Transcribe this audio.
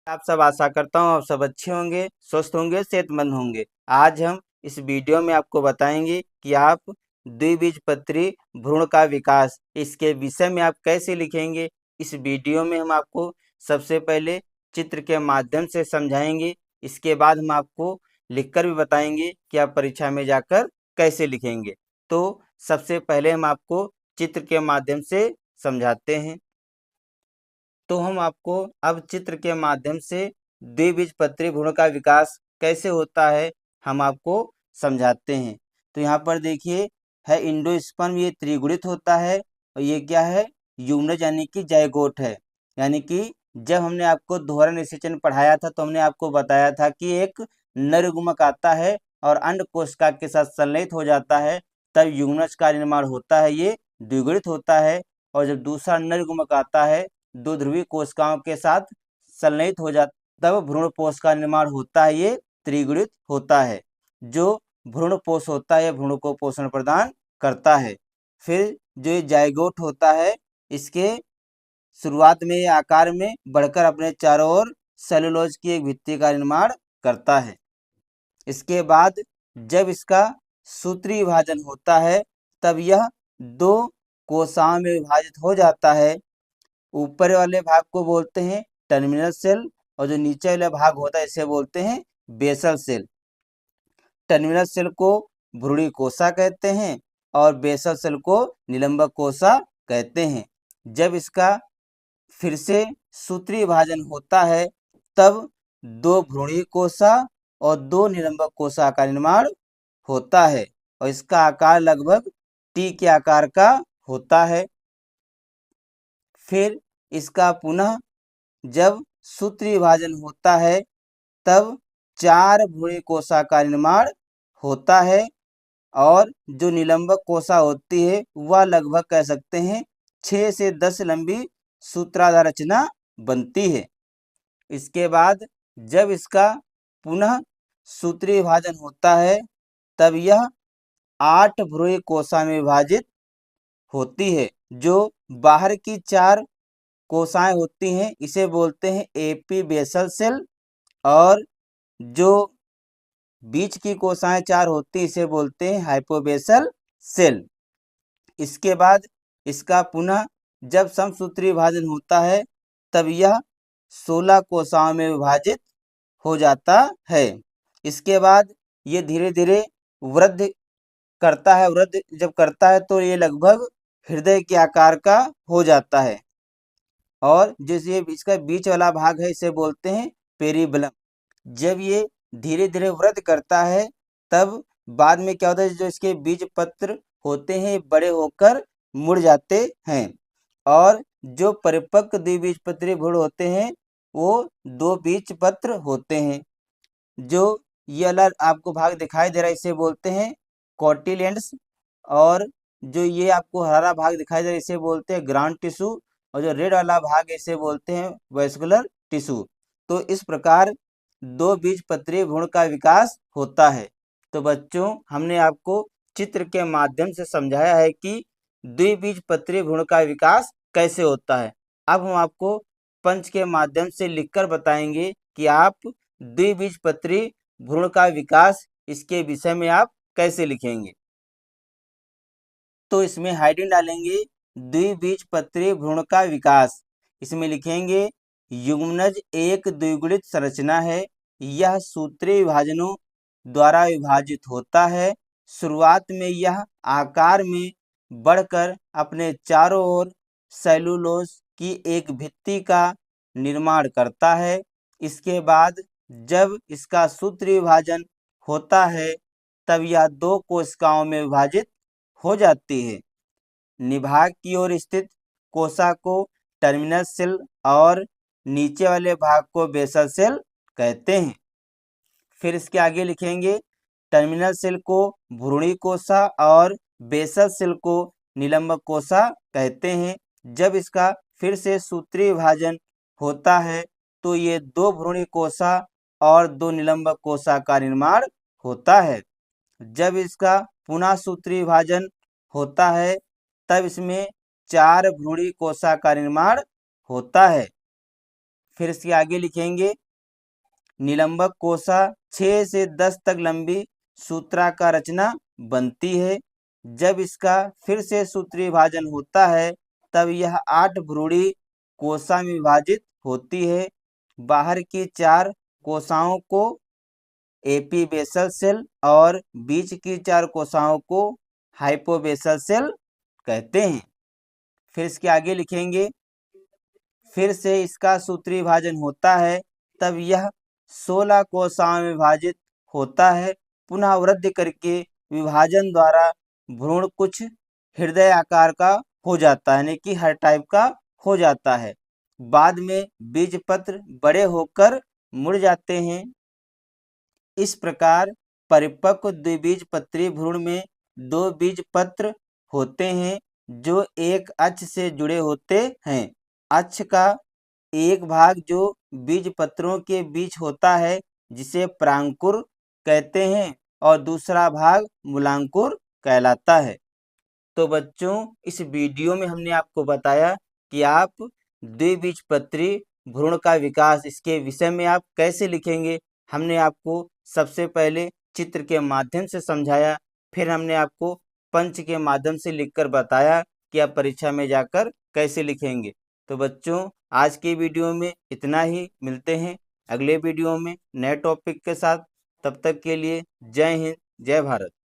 आप सब आशा करता हूँ आप सब अच्छे होंगे, स्वस्थ होंगे, सेहतमंद होंगे। आज हम इस वीडियो में आपको बताएंगे कि आप द्विबीजपत्री भ्रूण का विकास इसके विषय में आप कैसे लिखेंगे। इस वीडियो में हम आपको सबसे पहले चित्र के माध्यम से समझाएंगे। इसके बाद हम आपको लिखकर भी बताएंगे कि आप परीक्षा में जाकर कैसे लिखेंगे। तो सबसे पहले हम आपको चित्र के माध्यम से समझाते हैं। तो हम आपको अब चित्र के माध्यम से द्विबीजपत्री भ्रूण का विकास कैसे होता है हम आपको समझाते हैं। तो यहाँ पर देखिए है इंडोस्पर्म, ये त्रिगुणित होता है और ये क्या है, यूग्मज यानी कि जायगोट है। यानी कि जब हमने आपको दोहरा निषेचन पढ़ाया था तो हमने आपको बताया था कि एक नर युग्मक आता है और अंड कोशिका के साथ संलयित हो जाता है, तब युग्मज का निर्माण होता है, ये द्विगुणित होता है। और जब दूसरा नर युग्मक आता है दो ध्रुवीय कोशिकाओं के साथ संलयित हो जाता तब भ्रूणपोष का निर्माण होता है, ये त्रिगुणित होता है। जो भ्रूणपोष होता है भ्रूण को पोषण प्रदान करता है। फिर जो ये जायगोट होता है इसके शुरुआत में ये आकार में बढ़कर अपने चारों ओर सेलुलोज की एक भित्ति का निर्माण करता है। इसके बाद जब इसका सूत्री विभाजन होता है तब यह दो कोशिकाओं में विभाजित हो जाता है। ऊपर वाले भाग को बोलते हैं टर्मिनल सेल और जो नीचे वाला भाग होता है इसे बोलते हैं बेसल सेल। टर्मिनल सेल को भ्रूणी कोशिका कहते हैं और बेसल सेल को निलंबक कोशिका कहते हैं। जब इसका फिर से सूत्री विभाजन होता है तब दो भ्रूणी कोशिका और दो निलंबक कोशिका का निर्माण होता है और इसका आकार लगभग टी के आकार का होता है। फिर इसका पुनः जब सूत्री विभाजन होता है तब चार भ्रूणी कोशिका का निर्माण होता है और जो निलंबक कोशिका होती है वह लगभग कह सकते हैं 6 से 10 लंबी सूत्राधार रचना बनती है। इसके बाद जब इसका पुनः सूत्री विभाजन होता है तब यह 8 भ्रूणी कोशिका में विभाजित होती है। जो बाहर की 4 कोशिकाएं होती हैं इसे बोलते हैं एपी बेसल सेल और जो बीच की कोशिकाएं 4 होती है इसे बोलते हैं हाइपोबेसल सेल। इसके बाद इसका पुनः जब समसूत्री विभाजन होता है तब यह 16 कोशिकाओं में विभाजित हो जाता है। इसके बाद ये धीरे धीरे वृद्धि करता है। वृद्धि जब करता है तो ये लगभग हृदय के आकार का हो जाता है और जैसे इसका बीच वाला भाग है इसे बोलते हैं पेरिबलम। जब ये धीरे धीरे वृद्धि करता है तब बाद में क्या होता है, जो इसके बीज पत्र होते हैं बड़े होकर मुड़ जाते हैं और जो परिपक्व द्विबीजपत्री भ्रूण होते हैं वो दो बीज पत्र होते हैं। जो ये वाला आपको भाग दिखाई दे रहा है इसे बोलते हैं कॉटिलेंड्स और जो ये आपको हरा भाग दिखाई दे रहा है इसे बोलते हैं ग्राउंड टिश्यू और जो रेड वाला भाग इसे बोलते हैं वेस्कुलर टिश्यू। तो इस प्रकार दो बीजपत्री भ्रूण का विकास होता है। तो बच्चों हमने आपको चित्र के माध्यम से समझाया है कि द्विबीजपत्री भ्रूण का विकास कैसे होता है। अब हम आपको पंच के माध्यम से लिखकर बताएंगे कि आप द्विबीजपत्री भ्रूण का विकास इसके विषय में आप कैसे लिखेंगे। तो इसमें हेडिंग डालेंगे द्विबीजपत्री भ्रूण का विकास। इसमें लिखेंगे युग्मनज एक द्विगुणित संरचना है, यह सूत्री विभाजनों द्वारा विभाजित होता है। शुरुआत में यह आकार में बढ़कर अपने चारों ओर सेलुलोज की एक भित्ति का निर्माण करता है। इसके बाद जब इसका सूत्री विभाजन होता है तब यह दो कोशिकाओं में विभाजित हो जाती है। निभाग की ओर स्थित कोशिका को टर्मिनल सेल और नीचे वाले भाग को बेसल सेल कहते हैं। फिर इसके आगे लिखेंगे टर्मिनल सेल को भ्रूणी कोशिका और बेसल सेल को निलंबक कोशिका कहते हैं। जब इसका फिर से सूत्री विभाजन होता है तो ये दो भ्रूणी कोशिका और दो निलंबक कोशिका का निर्माण होता है। जब इसका पुनः सूत्री विभाजन होता है तब इसमें 4 भ्रूणी कोशिका का निर्माण होता है। फिर इसके आगे लिखेंगे निलंबक कोशा 6 से 10 तक लंबी सूत्राकार रचना बनती है। जब इसका फिर से सूत्री विभाजन होता है तब यह 8 भ्रूणी कोशा में विभाजित होती है। बाहर की 4 कोशाओं को एपीबेसल सेल और बीच की 4 कोशाओं को हाइपोबेसल सेल कहते हैं। फिर इसके आगे लिखेंगे फिर से इसका सूत्री विभाजन होता है तब यह 16 कोशाओं में विभाजित होता है। पुनः वृद्धि करके विभाजन द्वारा भ्रूण कुछ हृदय आकार का हो जाता है, यानी कि हर टाइप का हो जाता है। बाद में बीजपत्र बड़े होकर मुड़ जाते हैं। इस प्रकार परिपक्व द्विबीजपत्री भ्रूण में 2 बीजपत्र होते हैं जो एक अक्ष से जुड़े होते हैं। अक्ष का एक भाग जो बीजपत्रों के बीच होता है जिसे परांकुर कहते हैं और दूसरा भाग मूलांकुर कहलाता है। तो बच्चों, इस वीडियो में हमने आपको बताया कि आप द्विबीजपत्री भ्रूण का विकास इसके विषय में आप कैसे लिखेंगे। हमने आपको सबसे पहले चित्र के माध्यम से समझाया, फिर हमने आपको पंच के माध्यम से लिखकर बताया कि आप परीक्षा में जाकर कैसे लिखेंगे। तो बच्चों, आज के वीडियो में इतना ही। मिलते हैं अगले वीडियो में नए टॉपिक के साथ। तब तक के लिए जय हिंद, जय भारत।